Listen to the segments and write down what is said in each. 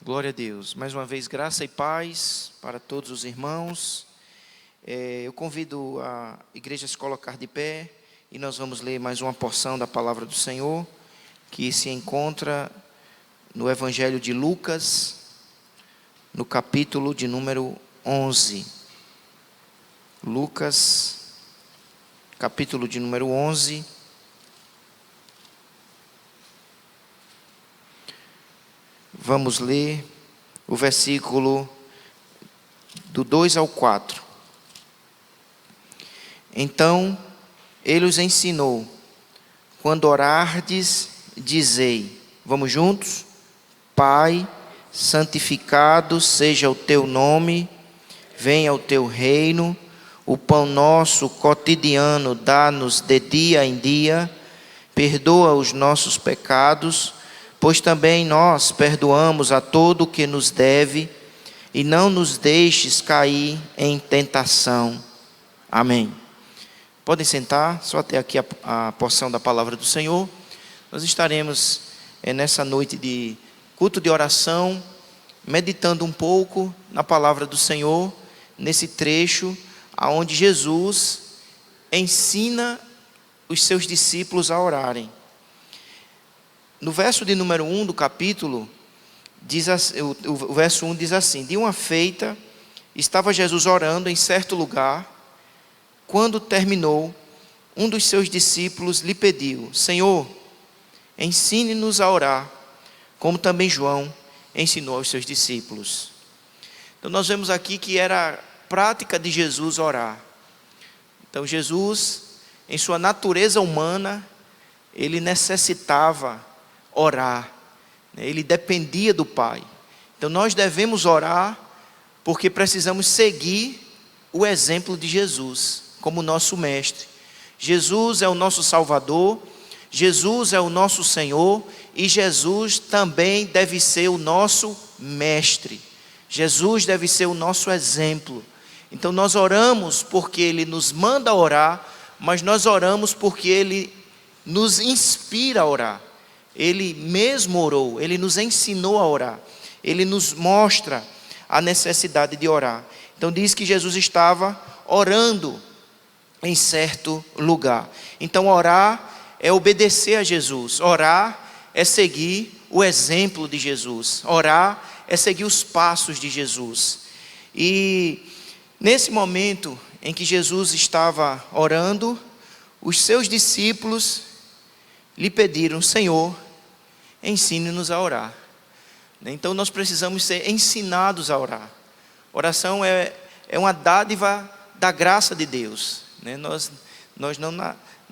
Glória a Deus. Mais uma vez, graça e paz para todos os irmãos. Eu convido a igreja a se colocar de pé e nós vamos ler mais uma porção da palavra do Senhor, que se encontra no Evangelho de Lucas, no capítulo de número 11. Lucas, capítulo de número 11. Vamos ler o versículo do 2 ao 4. Então, ele os ensinou: quando orardes, dizei, vamos juntos? Pai, santificado seja o teu nome, venha o teu reino, o pão nosso cotidiano dá-nos de dia em dia, perdoa os nossos pecados, pois também nós perdoamos a todo o que nos deve, e não nos deixes cair em tentação. Amém. Podem sentar, só até aqui a porção da palavra do Senhor. Nós estaremos nessa noite de culto de oração, meditando um pouco na palavra do Senhor, nesse trecho onde Jesus ensina os seus discípulos a orarem. No verso de número 1 do capítulo, o verso 1 diz assim: de uma feita, estava Jesus orando em certo lugar. Quando terminou, um dos seus discípulos lhe pediu: Senhor, ensine-nos a orar, como também João ensinou aos seus discípulos. Então nós vemos aqui que era prática de Jesus orar. Então Jesus, em sua natureza humana, ele necessitava orar, ele dependia do Pai. Então nós devemos orar porque precisamos seguir o exemplo de Jesus como nosso mestre. Jesus é o nosso Salvador, Jesus é o nosso Senhor e Jesus também deve ser o nosso mestre. Jesus deve ser o nosso exemplo. Então nós oramos porque Ele nos manda orar, mas nós oramos porque Ele nos inspira a orar. Ele mesmo orou, Ele nos ensinou a orar, Ele nos mostra a necessidade de orar. Então diz que Jesus estava orando em certo lugar. Então orar é obedecer a Jesus, orar é seguir o exemplo de Jesus, orar é seguir os passos de Jesus. E nesse momento em que Jesus estava orando, os seus discípulos lhe pediram: Senhor, ensine-nos a orar. Então nós precisamos ser ensinados a orar. Oração é uma dádiva da graça de Deus. Nós não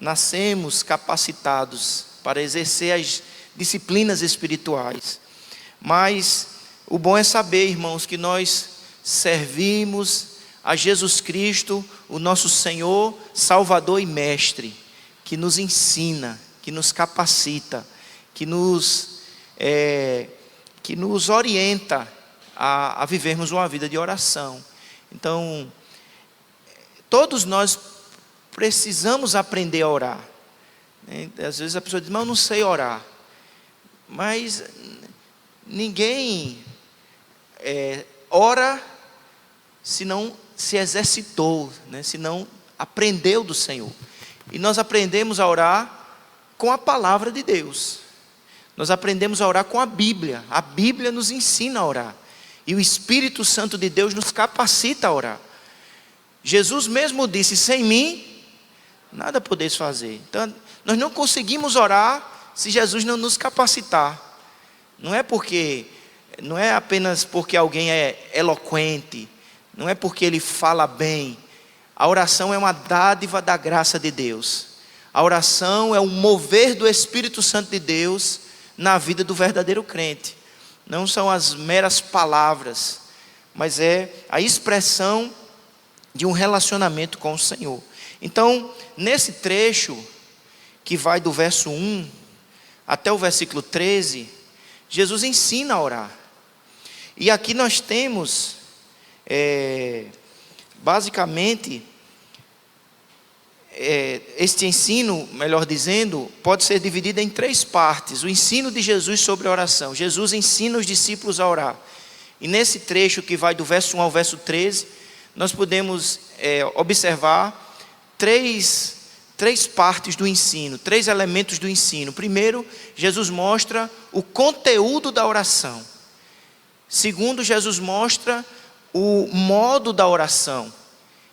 nascemos capacitados para exercer as disciplinas espirituais. Mas o bom é saber, irmãos, que nós servimos a Jesus Cristo, o nosso Senhor, Salvador e Mestre, que nos ensina, que nos capacita, que nos orienta a vivermos uma vida de oração. Então, todos nós precisamos aprender a orar. Às vezes a pessoa diz: mas eu não sei orar. Mas ninguém ora se não se exercitou, se não aprendeu do Senhor. E nós aprendemos a orar com a palavra de Deus. Nós aprendemos a orar com a Bíblia. A Bíblia nos ensina a orar. E o Espírito Santo de Deus nos capacita a orar. Jesus mesmo disse: sem mim, nada podeis fazer. Então, nós não conseguimos orar se Jesus não nos capacitar. Não é apenas porque alguém é eloquente, não é porque ele fala bem. A oração é uma dádiva da graça de Deus. A oração é um mover do Espírito Santo de Deus na vida do verdadeiro crente. Não são as meras palavras, mas é a expressão de um relacionamento com o Senhor. Então, nesse trecho, que vai do verso 1 até o versículo 13, Jesus ensina a orar. E aqui nós temos, basicamente, este ensino, melhor dizendo, pode ser dividido em 3 partes. O ensino de Jesus sobre a oração. Jesus ensina os discípulos a orar. E nesse trecho que vai do verso 1 ao verso 13, nós podemos observar três partes do ensino, 3 elementos do ensino. Primeiro, Jesus mostra o conteúdo da oração. Segundo, Jesus mostra o modo da oração.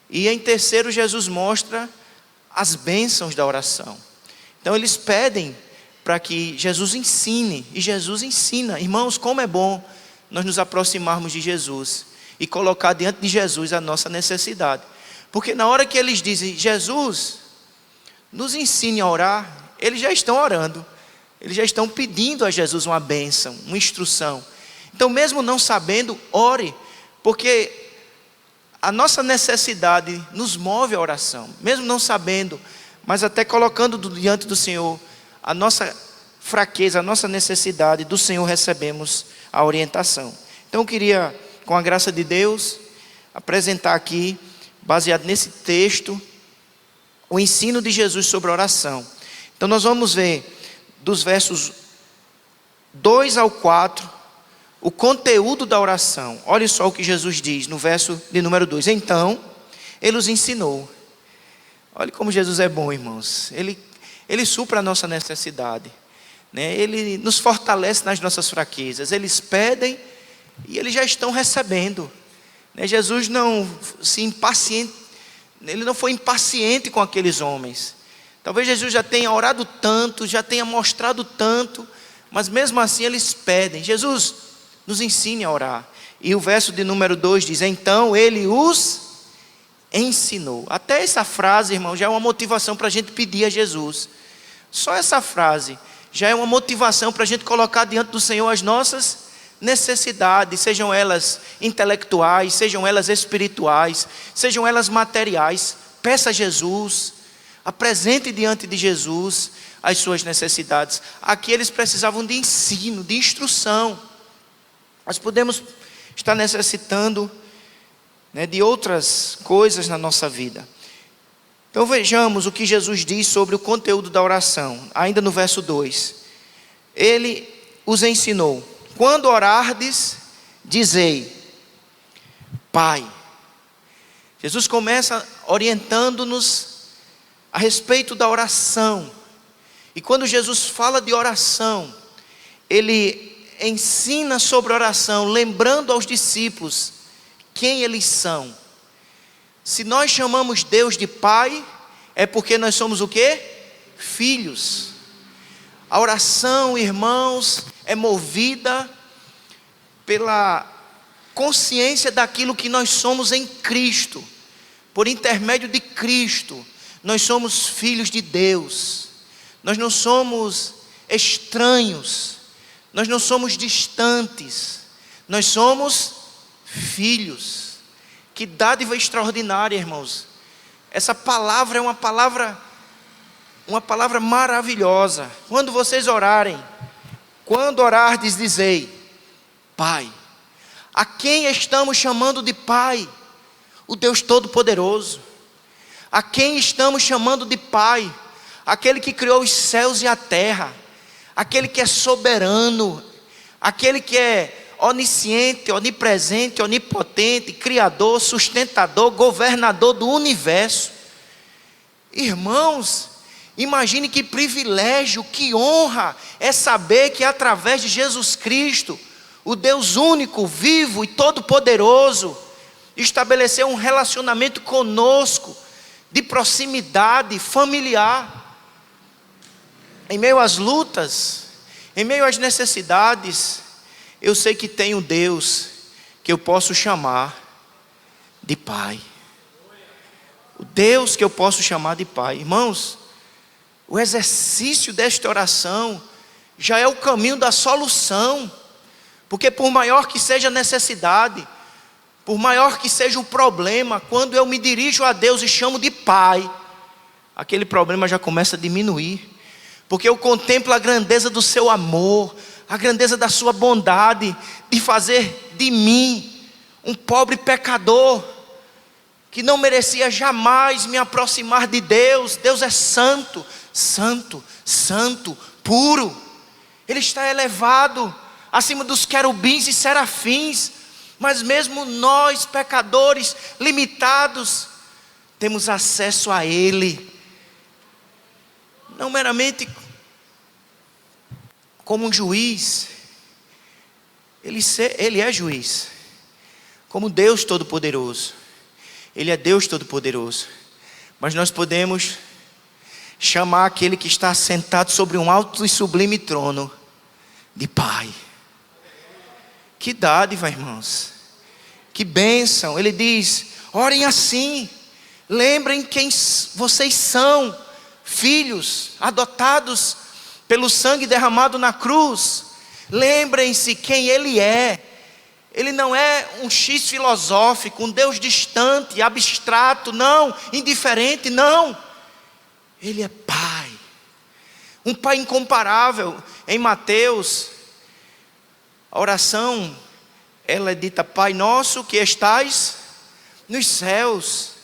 E em terceiro, Jesus mostra as bênçãos da oração. Então eles pedem para que Jesus ensine, e Jesus ensina. Irmãos, como é bom nós nos aproximarmos de Jesus e colocar diante de Jesus a nossa necessidade. Porque na hora que eles dizem, Jesus, nos ensine a orar, eles já estão orando. Eles já estão pedindo a Jesus uma bênção, uma instrução. Então mesmo não sabendo, ore, porque a nossa necessidade nos move à oração, mesmo não sabendo, mas até colocando diante do Senhor a nossa fraqueza, a nossa necessidade, do Senhor recebemos a orientação. Então eu queria, com a graça de Deus, apresentar aqui, baseado nesse texto, o ensino de Jesus sobre a oração. Então nós vamos ver dos versos 2 ao 4, o conteúdo da oração. Olha só o que Jesus diz no verso de número 2. Então, Ele os ensinou. Olha como Jesus é bom, irmãos. Ele supra a nossa necessidade, né? Ele nos fortalece nas nossas fraquezas. Eles pedem e eles já estão recebendo, né? Jesus Ele não foi impaciente com aqueles homens. Talvez Jesus já tenha orado tanto, já tenha mostrado tanto, mas mesmo assim eles pedem, Jesus, nos ensine a orar. E o verso de número 2 diz, então Ele os ensinou. Até essa frase, irmão, já é uma motivação para a gente pedir a Jesus. Só essa frase já é uma motivação para a gente colocar diante do Senhor as nossas necessidades, sejam elas intelectuais, sejam elas espirituais, sejam elas materiais. Peça a Jesus, apresente diante de Jesus as suas necessidades. Aqui eles precisavam de ensino, de instrução. Nós podemos estar necessitando, né, de outras coisas na nossa vida. Então vejamos o que Jesus diz sobre o conteúdo da oração, ainda no verso 2. Ele os ensinou. Quando orardes, dizei, Pai. Jesus começa orientando-nos a respeito da oração. E quando Jesus fala de oração, Ele ensina sobre oração, lembrando aos discípulos quem eles são. Se nós chamamos Deus de Pai, é porque nós somos o quê? Filhos. A oração, irmãos, é movida pela consciência daquilo que nós somos em Cristo. Por intermédio de Cristo, nós somos filhos de Deus. Nós não somos estranhos. Nós não somos distantes, nós somos filhos. Que dádiva extraordinária, irmãos. Essa palavra é uma palavra maravilhosa. Quando vocês orarem, quando orardes, dizei, Pai. A quem estamos chamando de Pai? O Deus Todo-Poderoso. A quem estamos chamando de Pai? Aquele que criou os céus e a terra. Aquele que é soberano, aquele que é onisciente, onipresente, onipotente, criador, sustentador, governador do universo. Irmãos, imagine que privilégio, que honra é saber que através de Jesus Cristo, o Deus único, vivo e todo-poderoso, estabeleceu um relacionamento conosco, de proximidade familiar. Em meio às lutas, em meio às necessidades, eu sei que tem um Deus que eu posso chamar de Pai. O Deus que eu posso chamar de Pai. Irmãos, o exercício desta oração já é o caminho da solução. Porque por maior que seja a necessidade, por maior que seja o problema, quando eu me dirijo a Deus e chamo de Pai, aquele problema já começa a diminuir. Porque eu contemplo a grandeza do seu amor, a grandeza da sua bondade, de fazer de mim um pobre pecador, que não merecia jamais me aproximar de Deus. Deus é santo, santo, santo, puro. Ele está elevado acima dos querubins e serafins. Mas mesmo nós, pecadores, limitados, temos acesso a Ele. Não meramente como um juiz. Ele é juiz. Como Deus Todo-Poderoso. Ele é Deus Todo-Poderoso. Mas nós podemos chamar aquele que está sentado sobre um alto e sublime trono de Pai. Que dádiva, irmãos. Que bênção. Ele diz: orem assim. Lembrem quem vocês são. Filhos adotados pelo sangue derramado na cruz. Lembrem-se quem Ele é. Ele não é um X filosófico, um Deus distante, abstrato, não, indiferente, não. Ele é Pai. Um Pai incomparável. Em Mateus, a oração, ela é dita: Pai nosso que estais nos céus.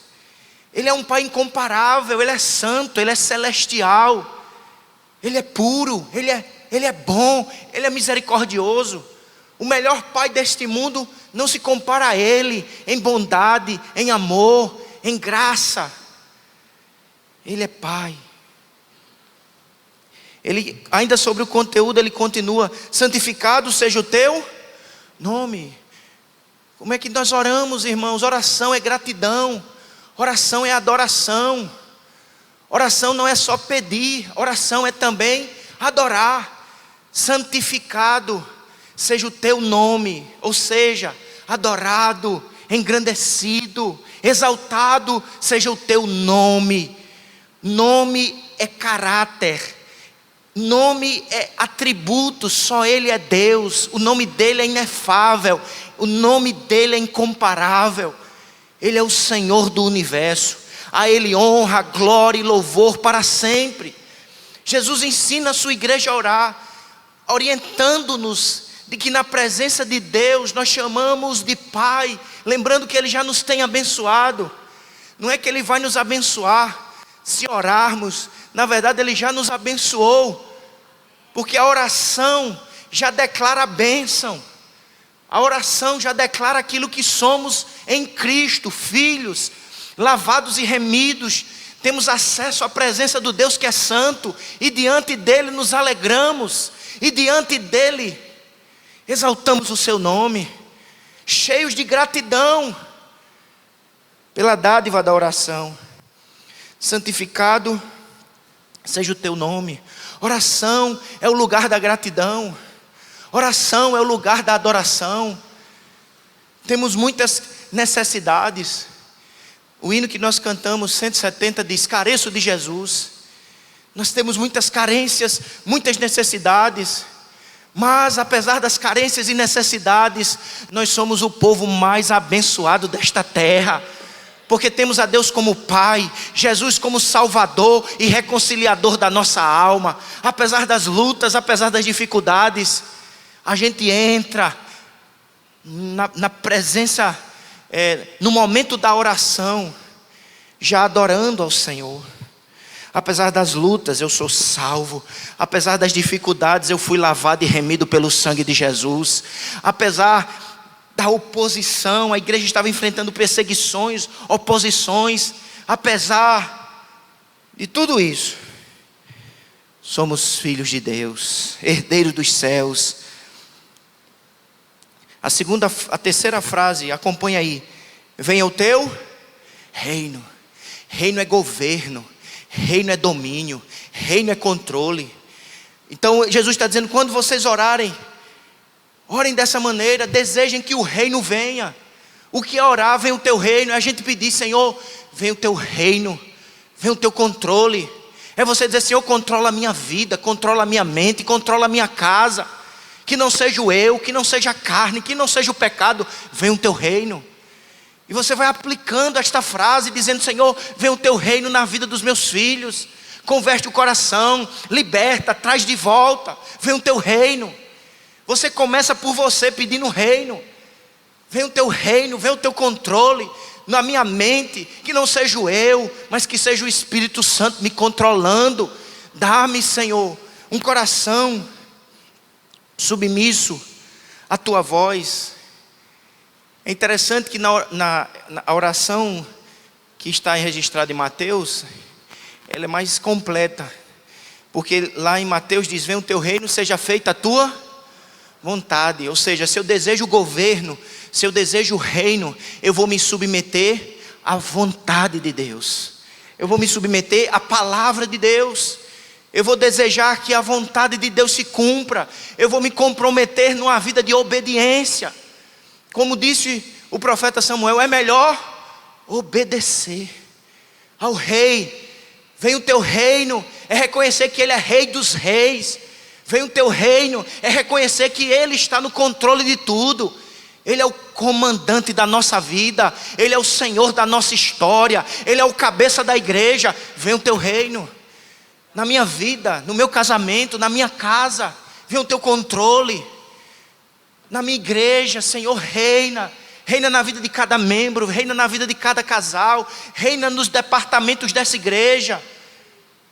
Ele é um Pai incomparável, Ele é santo, Ele é celestial, Ele é puro, Ele é bom, Ele é misericordioso. O melhor Pai deste mundo não se compara a Ele em bondade, em amor, em graça. Ele é Pai. Ele, ainda sobre o conteúdo, ele continua: santificado seja o teu nome. Como é que nós oramos, irmãos? Oração é gratidão, oração é adoração. Oração não é só pedir, oração é também adorar. Santificado seja o teu nome, ou seja, adorado, engrandecido, exaltado seja o teu nome. Nome é caráter. Nome é atributo, só Ele é Deus. O nome dEle é inefável. O nome dEle é incomparável. Ele é o Senhor do universo. A Ele honra, glória e louvor para sempre. Jesus ensina a sua igreja a orar, orientando-nos de que na presença de Deus nós chamamos de Pai, lembrando que Ele já nos tem abençoado. Não é que Ele vai nos abençoar se orarmos, na verdade Ele já nos abençoou, porque a oração já declara a bênção. A oração já declara aquilo que somos em Cristo, filhos, lavados e remidos. Temos acesso à presença do Deus que é santo, e diante dEle nos alegramos, e diante dEle exaltamos o seu nome, cheios de gratidão pela dádiva da oração. Santificado seja o teu nome. Oração é o lugar da gratidão. Oração é o lugar da adoração. Temos muitas necessidades. O hino que nós cantamos, 170, diz: careço de Jesus. Nós temos muitas carências, muitas necessidades. Mas apesar das carências e necessidades, nós somos o povo mais abençoado desta terra. Porque temos a Deus como Pai, Jesus como Salvador e reconciliador da nossa alma. Apesar das lutas, apesar das dificuldades, a gente entra na presença, no momento da oração, já adorando ao Senhor. Apesar das lutas, eu sou salvo. Apesar das dificuldades, eu fui lavado e remido pelo sangue de Jesus. Apesar da oposição, a igreja estava enfrentando perseguições, oposições. Apesar de tudo isso, somos filhos de Deus, herdeiros dos céus. A terceira frase, acompanha aí: venha o teu reino. Reino é governo, reino é domínio, reino é controle. Então Jesus está dizendo: quando vocês orarem, orem dessa maneira, desejem que o reino venha. O que é orar? Vem o teu reino. É a gente pedir: Senhor, vem o teu reino, vem o teu controle. É você dizer: Senhor, controla a minha vida, controla a minha mente, controla a minha casa. Que não seja o eu, que não seja a carne, que não seja o pecado. Vem o teu reino. E você vai aplicando esta frase, dizendo: Senhor, vem o teu reino na vida dos meus filhos. Converte o coração, liberta, traz de volta. Vem o teu reino. Você começa por você pedindo o reino. Vem o teu reino, vem o teu controle. na minha mente, que não seja eu, mas que seja o Espírito Santo me controlando. Dá-me, Senhor, um coração submisso à tua voz. É interessante que na oração que está registrada em Mateus, ela é mais completa, porque lá em Mateus diz: venha o teu reino, seja feita a tua vontade. Ou seja, se eu desejo o governo, se eu desejo o reino, eu vou me submeter à vontade de Deus, eu vou me submeter à palavra de Deus, eu vou desejar que a vontade de Deus se cumpra, eu vou me comprometer numa vida de obediência. Como disse o profeta Samuel, é melhor obedecer ao rei. Vem o teu reino, é reconhecer que Ele é rei dos reis. Vem o teu reino, é reconhecer que Ele está no controle de tudo. Ele é o comandante da nossa vida, Ele é o Senhor da nossa história, Ele é o cabeça da igreja. Vem o teu reino na minha vida, no meu casamento, na minha casa. Vem o teu controle na minha igreja. Senhor, reina na vida de cada membro, reina na vida de cada casal, reina nos departamentos dessa igreja.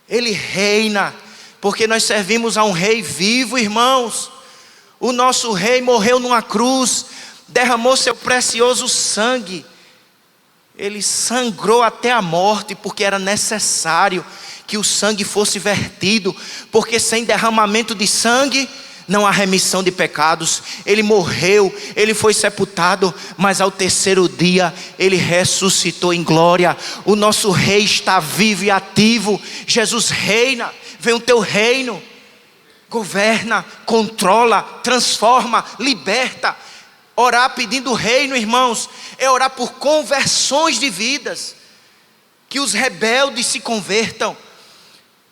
Ele reina, porque nós servimos a um rei vivo, irmãos. O nosso rei morreu numa cruz, derramou seu precioso sangue, ele sangrou até a morte, porque era necessário que o sangue fosse vertido, porque sem derramamento de sangue não há remissão de pecados. Ele morreu, ele foi sepultado, mas ao terceiro dia ele ressuscitou em glória. O nosso rei está vivo e ativo. Jesus reina. Vem o teu reino, governa, controla, transforma, liberta. Orar pedindo o reino, irmãos, é orar por conversões de vidas, que os rebeldes se convertam,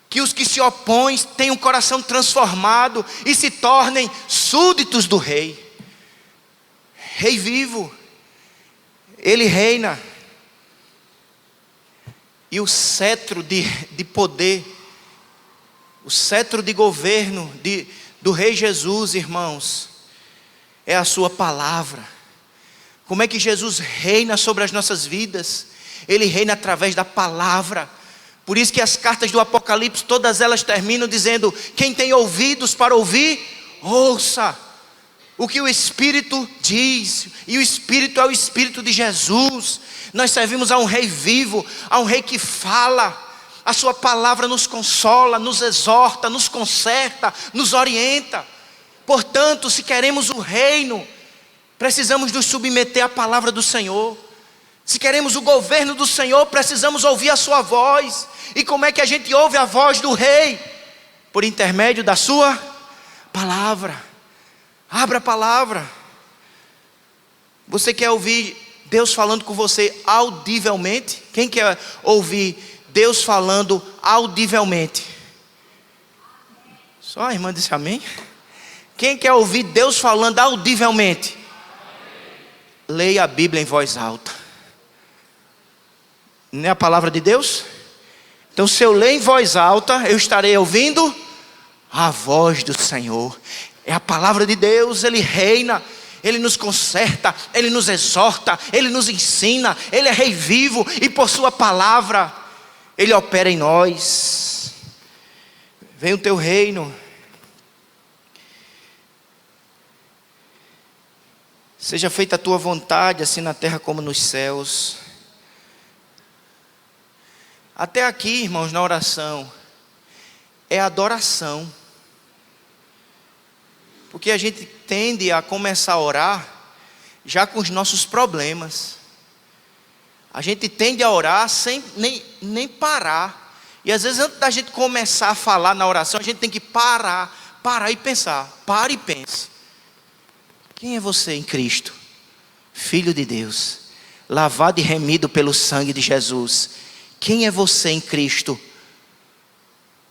que os que se opõem tenham um coração transformado e se tornem súditos do rei. Rei vivo, Ele reina, e o cetro de poder, o cetro de governo do Rei Jesus, irmãos, é a sua palavra. Como é que Jesus reina sobre as nossas vidas? Ele reina através da palavra. Por isso que as cartas do Apocalipse, todas elas terminam dizendo: quem tem ouvidos para ouvir, ouça o que o Espírito diz. E o Espírito é o Espírito de Jesus. Nós servimos a um rei vivo, a um rei que fala. A sua palavra nos consola, nos exorta, nos conserta, nos orienta. Portanto, se queremos o reino, precisamos nos submeter à palavra do Senhor. Se queremos o governo do Senhor, precisamos ouvir a sua voz. E como é que a gente ouve a voz do rei? Por intermédio da sua palavra. Abra a palavra. Você quer ouvir Deus falando com você audivelmente? Quem quer ouvir Deus falando audivelmente? Só a irmã disse amém. Quem quer ouvir Deus falando audivelmente? Leia a Bíblia em voz alta. Não é a palavra de Deus? Então, se eu ler em voz alta, eu estarei ouvindo a voz do Senhor. É a palavra de Deus. Ele reina, Ele nos conserta, Ele nos exorta, Ele nos ensina. Ele é rei vivo e por sua palavra Ele opera em nós. Vem o teu reino. Seja feita a tua vontade, assim na terra como nos céus. Até aqui, irmãos, na oração, é adoração. Porque a gente tende a começar a orar já com os nossos problemas. A gente tende a orar sem nem parar. E às vezes antes da gente começar a falar na oração, a gente tem que parar e pensar. Pare e pense. Quem é você em Cristo? Filho de Deus, lavado e remido pelo sangue de Jesus. Quem é você em Cristo?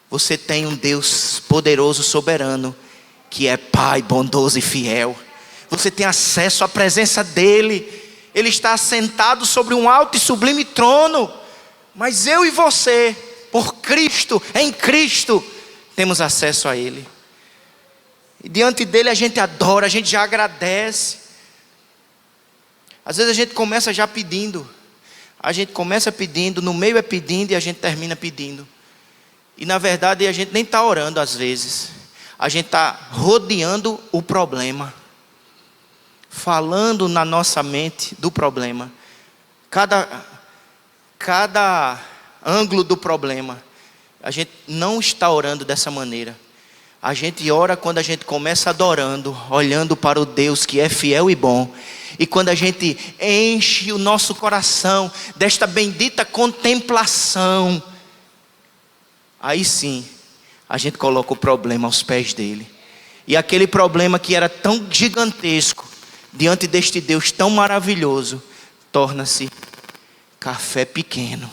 Você tem um Deus poderoso, soberano, que é Pai bondoso e fiel. Você tem acesso à presença dEle. Ele está assentado sobre um alto e sublime trono. Mas eu e você, por Cristo, em Cristo, temos acesso a Ele. E diante dEle a gente adora, a gente já agradece. Às vezes a gente começa já pedindo: A gente começa pedindo, no meio é pedindo e a gente termina pedindo. E na verdade a gente nem está orando às vezes. A gente está rodeando o problema. Falando na nossa mente do problema. Cada ângulo do problema. A gente não está orando dessa maneira. A gente ora quando a gente começa adorando, olhando para o Deus que é fiel e bom. E quando a gente enche o nosso coração desta bendita contemplação, aí sim, a gente coloca o problema aos pés dele. E aquele problema que era tão gigantesco, diante deste Deus tão maravilhoso, torna-se café pequeno.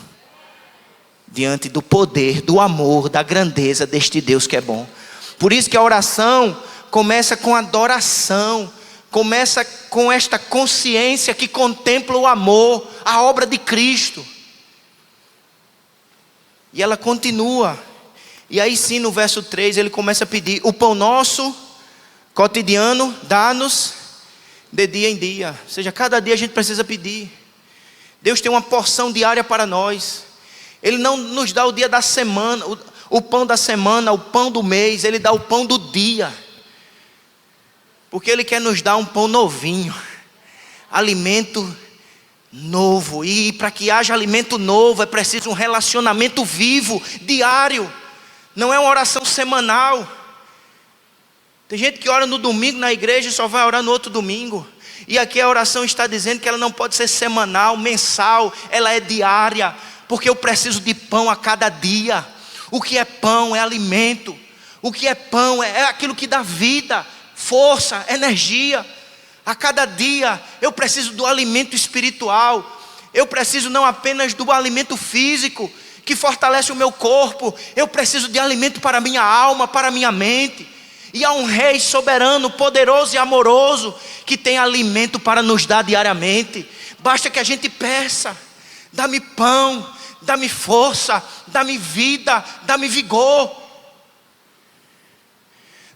Diante do poder, do amor, da grandeza deste Deus que é bom. Por isso que a oração começa com adoração. Começa com esta consciência que contempla o amor, a obra de Cristo. E ela continua. E aí sim no verso 3 ele começa a pedir: o pão nosso cotidiano dá-nos de dia em dia. Ou seja, cada dia a gente precisa pedir. Deus tem uma porção diária para nós. Ele não nos dá o dia da semana, o pão da semana, o pão do mês. Ele dá o pão do dia. Porque Ele quer nos dar um pão novinho. Alimento novo. E para que haja alimento novo é preciso um relacionamento vivo, diário. Não é uma oração semanal. Tem gente que ora no domingo na igreja e só vai orar no outro domingo. E aqui a oração está dizendo que ela não pode ser semanal, mensal. Ela é diária. Porque eu preciso de pão a cada dia. O que é pão é alimento. O que é pão é aquilo que dá vida, força, energia. A cada dia eu preciso do alimento espiritual. Eu preciso não apenas do alimento físico, que fortalece o meu corpo. Eu preciso de alimento para a minha alma, para a minha mente. E há um Rei soberano, poderoso e amoroso, que tem alimento para nos dar diariamente. Basta que a gente peça: dá-me pão, dá-me força, dá-me vida, dá-me vigor.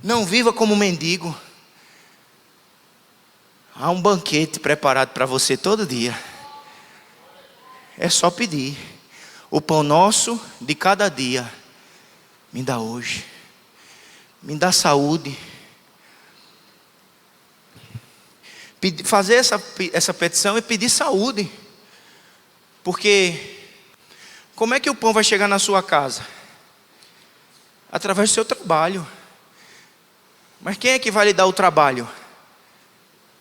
Não viva como mendigo. Há um banquete preparado para você todo dia. É só pedir: o pão nosso de cada dia me dá hoje. Me dá saúde. Fazer essa petição é pedir saúde. Porque como é que o pão vai chegar na sua casa? Através do seu trabalho. Mas quem é que vai lhe dar o trabalho?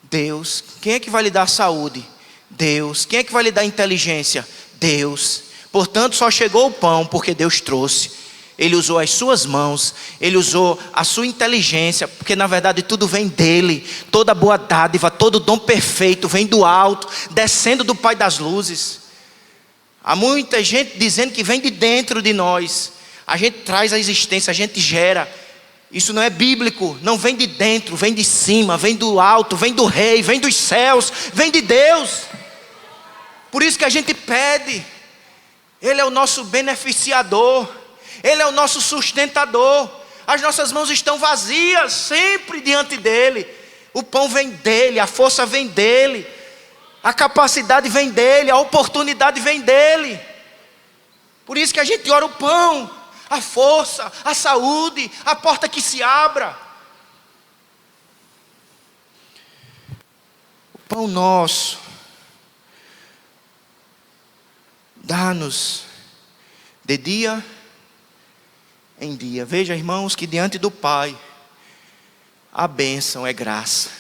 Deus. Quem é que vai lhe dar saúde? Deus. Quem é que vai lhe dar inteligência? Deus. Portanto, só chegou o pão porque Deus trouxe. Ele usou as suas mãos, Ele usou a sua inteligência, porque na verdade tudo vem dEle. Toda boa dádiva, todo dom perfeito vem do alto, descendo do Pai das luzes. Há muita gente dizendo que vem de dentro de nós. A gente traz a existência, a gente gera. Isso não é bíblico, não vem de dentro, vem de cima, vem do alto, vem do Rei, vem dos céus, vem de Deus. Por isso que a gente pede. Ele é o nosso beneficiador. Ele é o nosso sustentador. As nossas mãos estão vazias, sempre diante dEle. O pão vem dEle, a força vem dEle, a capacidade vem dEle, a oportunidade vem dEle. Por isso que a gente ora o pão, a força, a saúde, a porta que se abra. O pão nosso, dá-nos de dia em dia. Veja, irmãos, que diante do Pai a bênção é graça.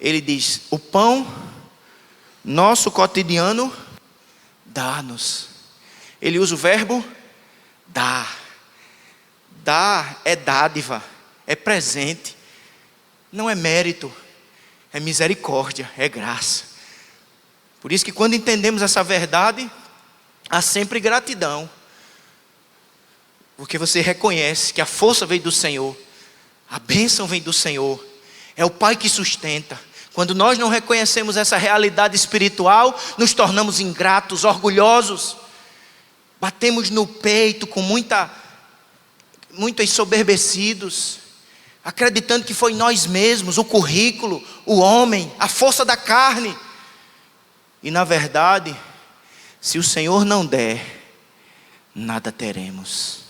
Ele diz: o pão nosso cotidiano dá-nos. Ele usa o verbo dar. Dar é dádiva, é presente, não é mérito, é misericórdia, é graça. Por isso que quando entendemos essa verdade, há sempre gratidão. Porque você reconhece que a força vem do Senhor, a bênção vem do Senhor, é o Pai que sustenta. Quando nós não reconhecemos essa realidade espiritual, nos tornamos ingratos, orgulhosos, batemos no peito com muito ensoberbecidos, acreditando que foi nós mesmos, o currículo, o homem, a força da carne. E na verdade, Se o Senhor não der, nada teremos.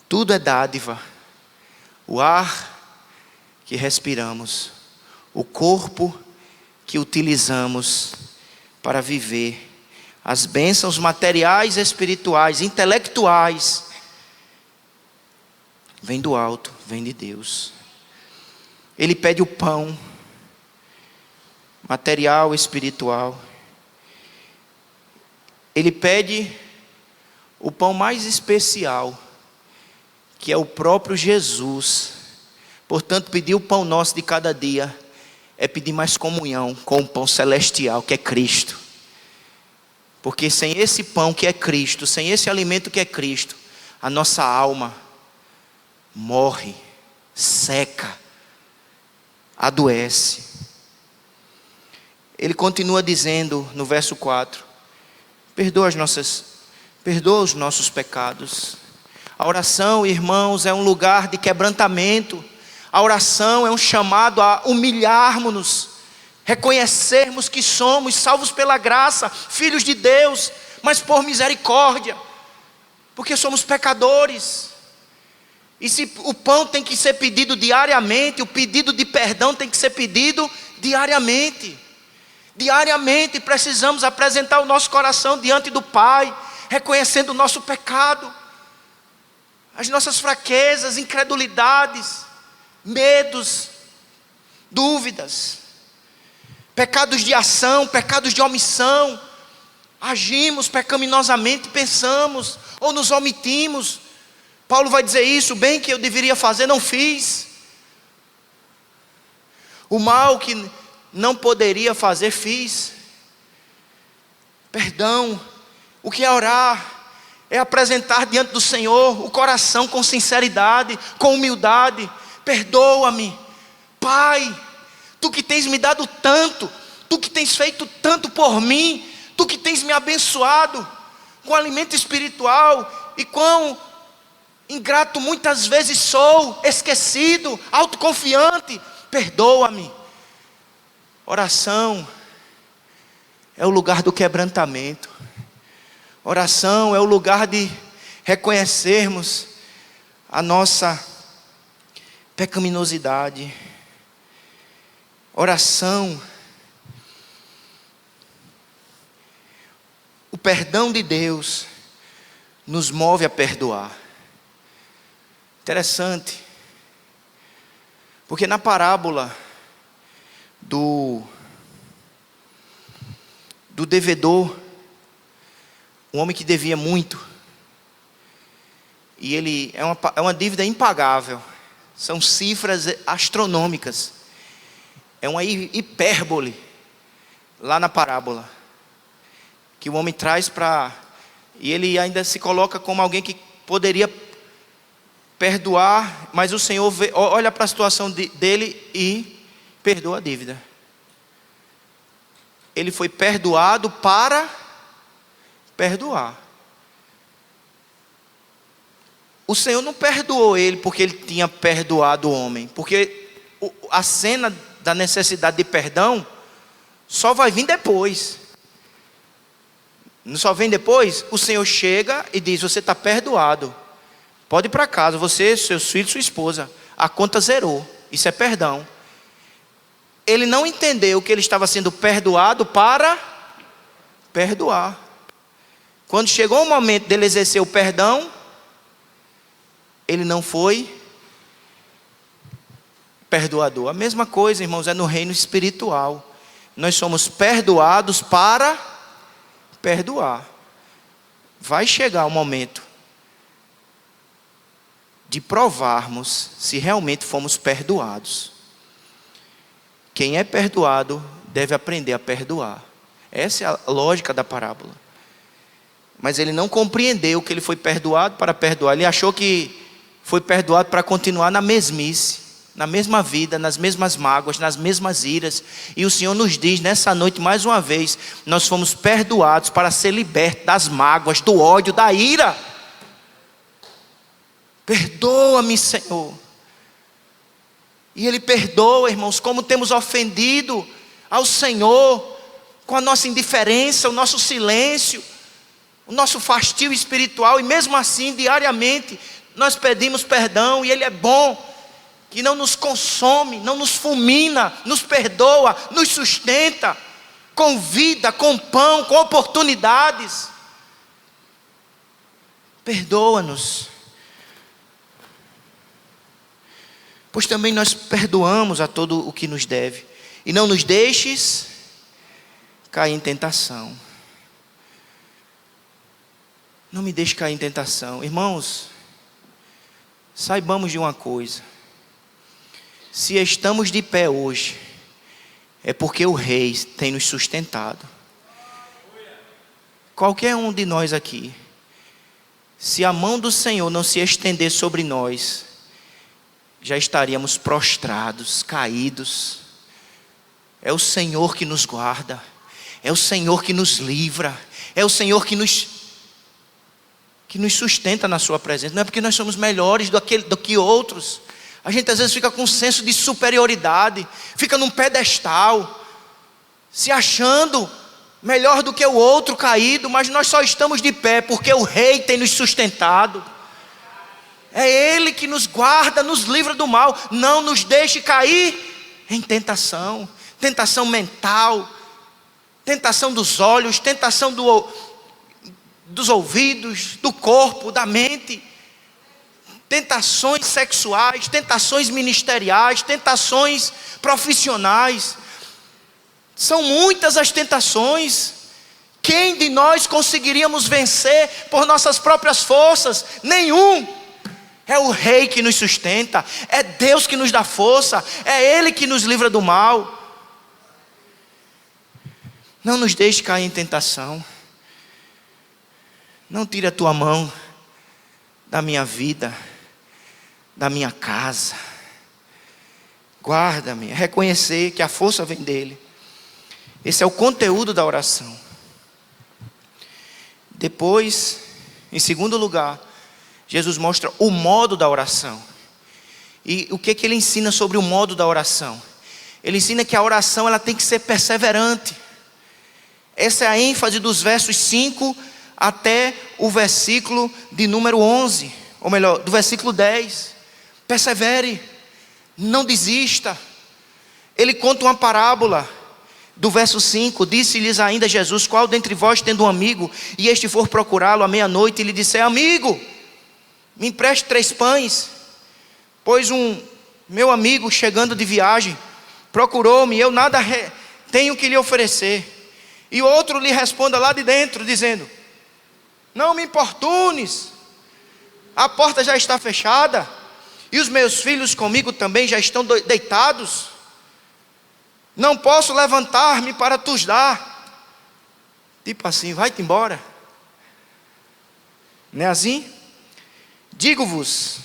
Tudo é dádiva. O ar que respiramos, o corpo que utilizamos para viver, as bênçãos materiais, espirituais, intelectuais, vem do alto, vem de Deus. Ele pede o pão material, espiritual. Ele pede o pão mais especial, que é o próprio Jesus. Portanto, pedir o pão nosso de cada dia é pedir mais comunhão com o pão celestial, que é Cristo. Porque sem esse pão que é Cristo, sem esse alimento que é Cristo, a nossa alma morre, seca, adoece. Ele continua dizendo no verso 4: perdoa os nossos pecados. A oração, irmãos, é um lugar de quebrantamento. A oração é um chamado a humilharmos-nos, reconhecermos que somos salvos pela graça, filhos de Deus, mas por misericórdia, porque somos pecadores. E se o pão tem que ser pedido diariamente, o pedido de perdão tem que ser pedido diariamente. Diariamente precisamos apresentar o nosso coração diante do Pai, reconhecendo o nosso pecado, as nossas fraquezas, incredulidades, medos, dúvidas, pecados de ação, pecados de omissão. Agimos pecaminosamente, pensamos ou nos omitimos. Paulo vai dizer isso: bem que eu deveria fazer, não fiz. O mal que não poderia fazer, fiz. Perdão. O que é orar? É apresentar diante do Senhor o coração com sinceridade, com humildade. Perdoa-me, Pai, Tu que tens me dado tanto, Tu que tens feito tanto por mim, Tu que tens me abençoado com alimento espiritual, e quão ingrato muitas vezes sou, esquecido, autoconfiante. Perdoa-me. Oração é o lugar do quebrantamento. Oração é o lugar de reconhecermos a nossa pecaminosidade. Oração, o perdão de Deus nos move a perdoar. Interessante, porque na parábola do devedor, um homem que devia muito, e ele é uma dívida impagável, são cifras astronômicas, é uma hipérbole lá na parábola, que o homem traz e ele ainda se coloca como alguém que poderia perdoar, mas o Senhor olha para a situação dele e perdoa a dívida. Ele foi perdoado para perdoar. O Senhor não perdoou ele porque ele tinha perdoado o homem, porque a cena da necessidade de perdão só vai vir depois. Não só vem depois. O Senhor chega e diz: você está perdoado, pode ir para casa, você, seus filhos, sua esposa, a conta zerou. Isso é perdão. Ele não entendeu que ele estava sendo perdoado para perdoar. Quando chegou o momento dele exercer o perdão, ele não foi perdoador. A mesma coisa, irmãos, é no reino espiritual. Nós somos perdoados para perdoar. Vai chegar o momento de provarmos se realmente fomos perdoados. Quem é perdoado deve aprender a perdoar. Essa é a lógica da parábola. Mas ele não compreendeu que ele foi perdoado para perdoar. Ele achou que foi perdoado para continuar na mesmice, na mesma vida, nas mesmas mágoas, nas mesmas iras. E o Senhor nos diz nessa noite mais uma vez: nós fomos perdoados para ser libertos das mágoas, do ódio, da ira. Perdoa-me, Senhor. E Ele perdoa, irmãos, como temos ofendido ao Senhor, com a nossa indiferença, o nosso silêncio, o nosso fastio espiritual, e mesmo assim, diariamente, nós pedimos perdão, e Ele é bom, que não nos consome, não nos fulmina, nos perdoa, nos sustenta, com vida, com pão, com oportunidades. Perdoa-nos, pois também nós perdoamos a todo o que nos deve, e não nos deixes cair em tentação. Não me deixe cair em tentação. Irmãos, saibamos de uma coisa: se estamos de pé hoje, é porque o Rei tem nos sustentado. Qualquer um de nós aqui, se a mão do Senhor não se estender sobre nós, já estaríamos prostrados, caídos. É o Senhor que nos guarda, é o Senhor que nos livra, é o Senhor que nos sustenta na sua presença. Não é porque nós somos melhores do que outros. A gente às vezes fica com um senso de superioridade, fica num pedestal, se achando melhor do que o outro caído, mas nós só estamos de pé porque o Rei tem nos sustentado. É Ele que nos guarda, nos livra do mal. Não nos deixe cair em tentação. Tentação mental, tentação dos olhos, tentação dos ouvidos, do corpo, da mente. Tentações sexuais, tentações ministeriais, tentações profissionais. São muitas as tentações. Quem de nós conseguiríamos vencer por nossas próprias forças? Nenhum. É o Rei que nos sustenta, é Deus que nos dá força, é Ele que nos livra do mal. Não nos deixe cair em tentação. Não tire a tua mão da minha vida, da minha casa. Guarda-me, reconhecer que a força vem dEle. Esse é o conteúdo da oração. Depois, em segundo lugar, Jesus mostra o modo da oração. E o que Ele ensina sobre o modo da oração? Ele ensina que a oração ela tem que ser perseverante. Essa é a ênfase dos versos 5 até o versículo de número 11. Ou melhor, do versículo 10. Persevere, não desista. Ele conta uma parábola. Do verso 5, disse-lhes ainda Jesus: qual dentre vós tendo um amigo, e este for procurá-lo à meia-noite, e lhe disser: amigo, me empreste 3 pães, pois um meu amigo chegando de viagem procurou-me, e eu nada tenho que lhe oferecer. E outro lhe responda lá de dentro, dizendo: não me importunes, a porta já está fechada, e os meus filhos comigo também já estão deitados, não posso levantar-me para tus dar. Tipo assim, vai-te embora. Não é assim? Digo-vos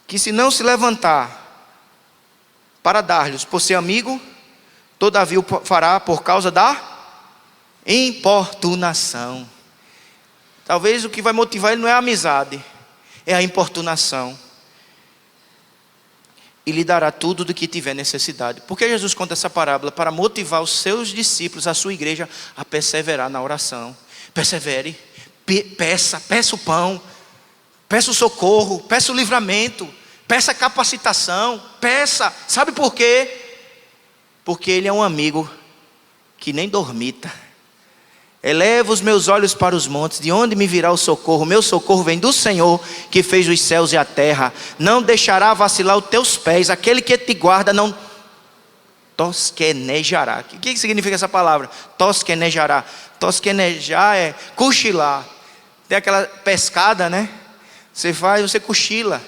que se não se levantar para dar-lhes por ser amigo, todavia o fará por causa da importunação. Talvez o que vai motivar ele não é a amizade, é a importunação. E lhe dará tudo do que tiver necessidade. Por que Jesus conta essa parábola? Para motivar os seus discípulos, a sua igreja, a perseverar na oração. Persevere, peça o pão, peça o socorro, peça o livramento, peça a capacitação, peça. Sabe por quê? Porque Ele é um amigo que nem dormita. Eleva os meus olhos para os montes, de onde me virá o socorro? Meu socorro vem do Senhor, que fez os céus e a terra. Não deixará vacilar os teus pés, aquele que te guarda não tosquenejará. O que significa essa palavra? Tosquenejará. Tosquenejar é cochilar. Tem aquela pescada, né? Você cochila.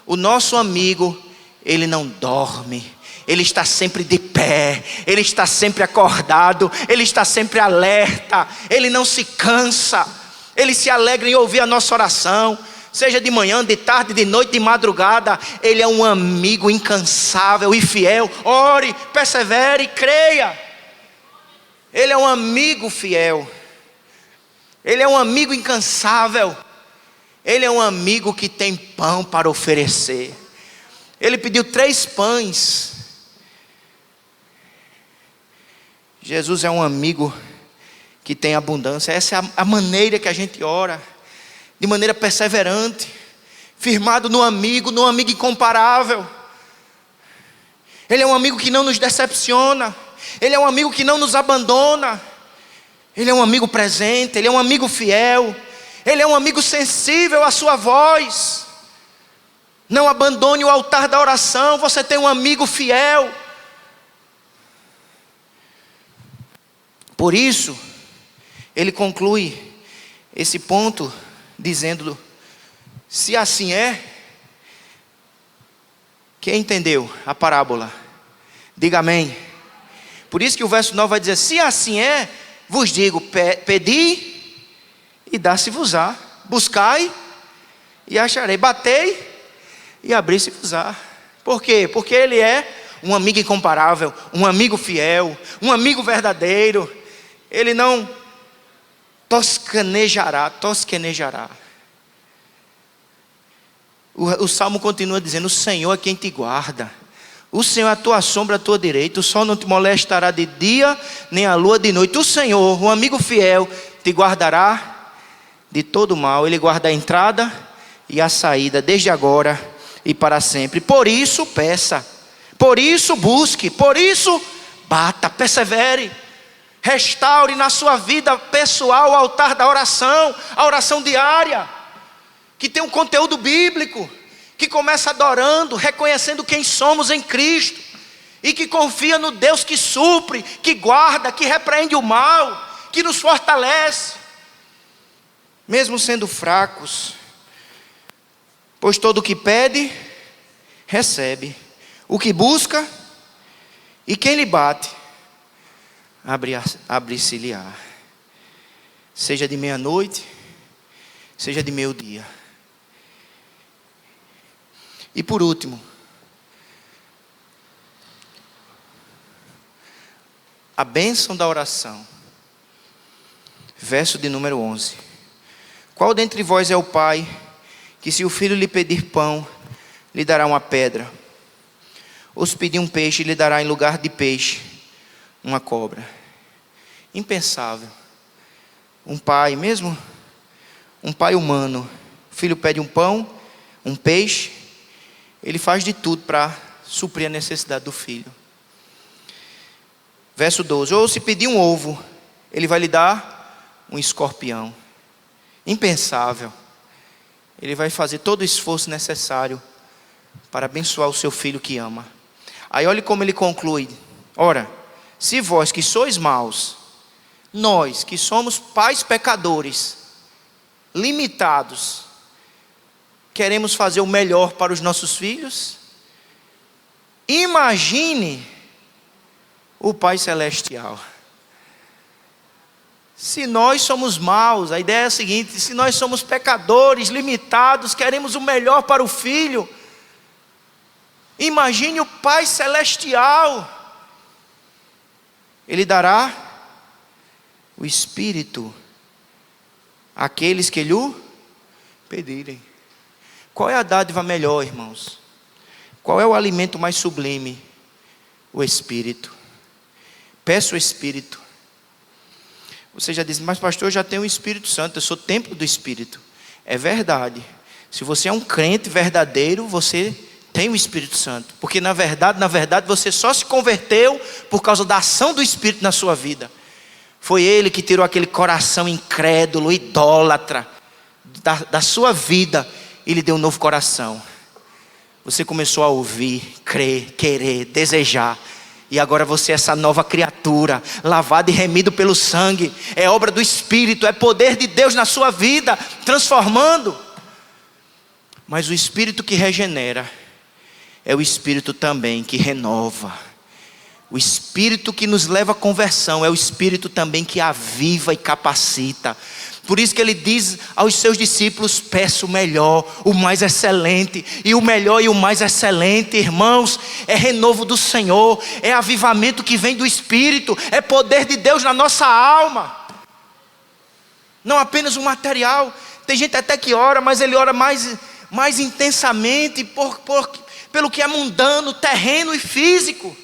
O nosso amigo, ele não dorme. Ele está sempre de pé, Ele está sempre acordado, Ele está sempre alerta, Ele não se cansa, Ele se alegra em ouvir a nossa oração, seja de manhã, de tarde, de noite, de madrugada. Ele é um amigo incansável e fiel. Ore, persevere, creia. Ele é um amigo fiel, Ele é um amigo incansável, Ele é um amigo que tem pão para oferecer. Ele pediu 3 pães. Jesus é um amigo que tem abundância. Essa é a maneira que a gente ora, de maneira perseverante, firmado no amigo incomparável. Ele é um amigo que não nos decepciona, Ele é um amigo que não nos abandona, Ele é um amigo presente, Ele é um amigo fiel, Ele é um amigo sensível à sua voz. Não abandone o altar da oração, você tem um amigo fiel. Por isso, ele conclui esse ponto dizendo: se assim é, quem entendeu a parábola, diga amém. Por isso que o verso 9 vai dizer: se assim é, vos digo, pedi e dá-se-vos-á, buscai e acharei, batei e abri-se-vos-á. Por quê? Porque ele é um amigo incomparável, um amigo fiel, um amigo verdadeiro. Ele não tosquenejará. O Salmo continua dizendo: o Senhor é quem te guarda, o Senhor é a tua sombra, a tua direita, o sol não te molestará de dia, nem a lua de noite. O Senhor, o amigo fiel, te guardará de todo mal. Ele guarda a entrada e a saída, desde agora e para sempre. Por isso peça, por isso busque, por isso bata, persevere, restaure na sua vida pessoal o altar da oração, a oração diária, que tem um conteúdo bíblico, que começa adorando, reconhecendo quem somos em Cristo, e que confia no Deus que supre, que guarda, que repreende o mal, que nos fortalece, mesmo sendo fracos. Pois todo o que pede, recebe, o que busca, e quem lhe bate, abre-se-lhe-á. Seja de meia-noite, seja de meio-dia. E por último, a bênção da oração. Verso de número 11. Qual dentre vós é o pai, que se o filho lhe pedir pão, lhe dará uma pedra? Ou se pedir um peixe, lhe dará em lugar de peixe uma cobra? Impensável. Um pai, mesmo um pai humano, o filho pede um pão, um peixe, ele faz de tudo para suprir a necessidade do filho. Verso 12. Ou se pedir um ovo, ele vai lhe dar um escorpião. Impensável. Ele vai fazer todo o esforço necessário para abençoar o seu filho que ama. Aí olhe como ele conclui: ora, se vós que sois maus, nós que somos pais pecadores, limitados, queremos fazer o melhor para os nossos filhos, imagine o Pai Celestial. Se nós somos maus, a ideia é a seguinte: se nós somos pecadores, limitados, queremos o melhor para o filho, imagine o Pai Celestial. Ele dará o Espírito àqueles que lhe pedirem. Qual é a dádiva melhor, irmãos? Qual é o alimento mais sublime? O Espírito. Peça o Espírito. Você já diz: mas pastor, eu já tenho o Espírito Santo, eu sou templo do Espírito. É verdade. Se você é um crente verdadeiro, você tem o Espírito Santo. Porque na verdade, você só se converteu por causa da ação do Espírito na sua vida. Foi Ele que tirou aquele coração incrédulo, idólatra, da sua vida, e lhe deu um novo coração. Você começou a ouvir, crer, querer, desejar. E agora você é essa nova criatura, lavado e remido pelo sangue. É obra do Espírito, é poder de Deus na sua vida, transformando. Mas o Espírito que regenera é o Espírito também que renova. O Espírito que nos leva à conversão é o Espírito também que aviva e capacita. Por isso que ele diz aos seus discípulos: peça o melhor, o mais excelente. E o melhor e o mais excelente, irmãos, é renovo do Senhor, é avivamento que vem do Espírito, é poder de Deus na nossa alma. Não apenas o material. Tem gente até que ora, mas ele ora mais intensamente pelo que é mundano, terreno e físico.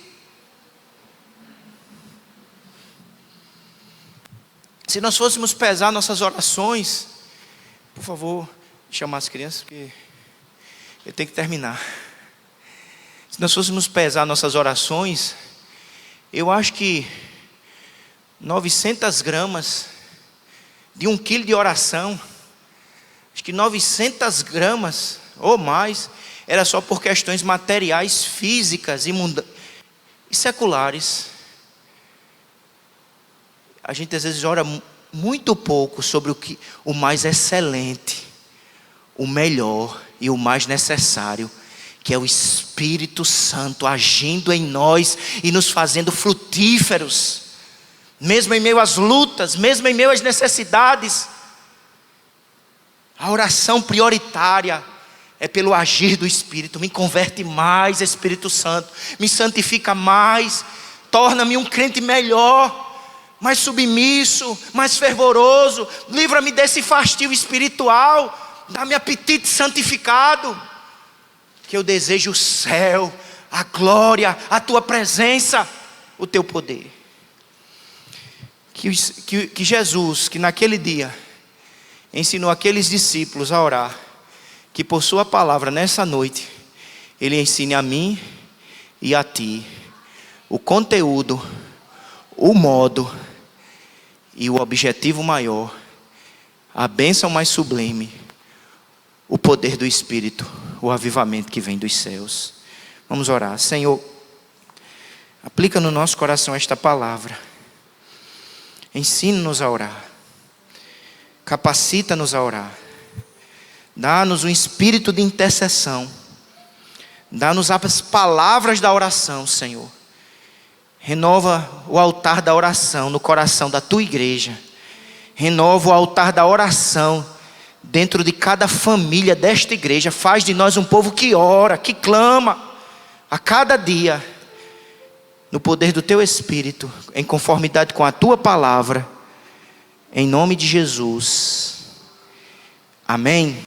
Se nós fôssemos pesar nossas orações, por favor, chamar as crianças, porque eu tenho que terminar. Se nós fôssemos pesar nossas orações, eu acho que 900 gramas de 1 quilo de oração, acho que 900 gramas ou mais, era só por questões materiais, físicas e seculares. A gente às vezes ora muito pouco sobre o mais excelente, o melhor e o mais necessário, que é o Espírito Santo agindo em nós e nos fazendo frutíferos, mesmo em meio às lutas, mesmo em meio às necessidades. A oração prioritária é pelo agir do Espírito. Me converte mais, Espírito Santo, me santifica mais, torna-me um crente melhor, mais submisso, mais fervoroso, livra-me desse fastio espiritual, dá-me apetite santificado, que eu desejo o céu, a glória, a tua presença, o teu poder. Que Jesus, que naquele dia ensinou aqueles discípulos a orar, que por sua palavra nessa noite Ele ensine a mim e a ti o conteúdo, o modo e o objetivo maior, a bênção mais sublime, o poder do Espírito, o avivamento que vem dos céus. Vamos orar. Senhor, aplica no nosso coração esta palavra, ensina-nos a orar, capacita-nos a orar, dá-nos um espírito de intercessão, dá-nos as palavras da oração, Senhor. Renova o altar da oração no coração da tua igreja, renova o altar da oração dentro de cada família desta igreja. Faz de nós um povo que ora, que clama a cada dia, no poder do teu Espírito, em conformidade com a tua palavra, em nome de Jesus. Amém.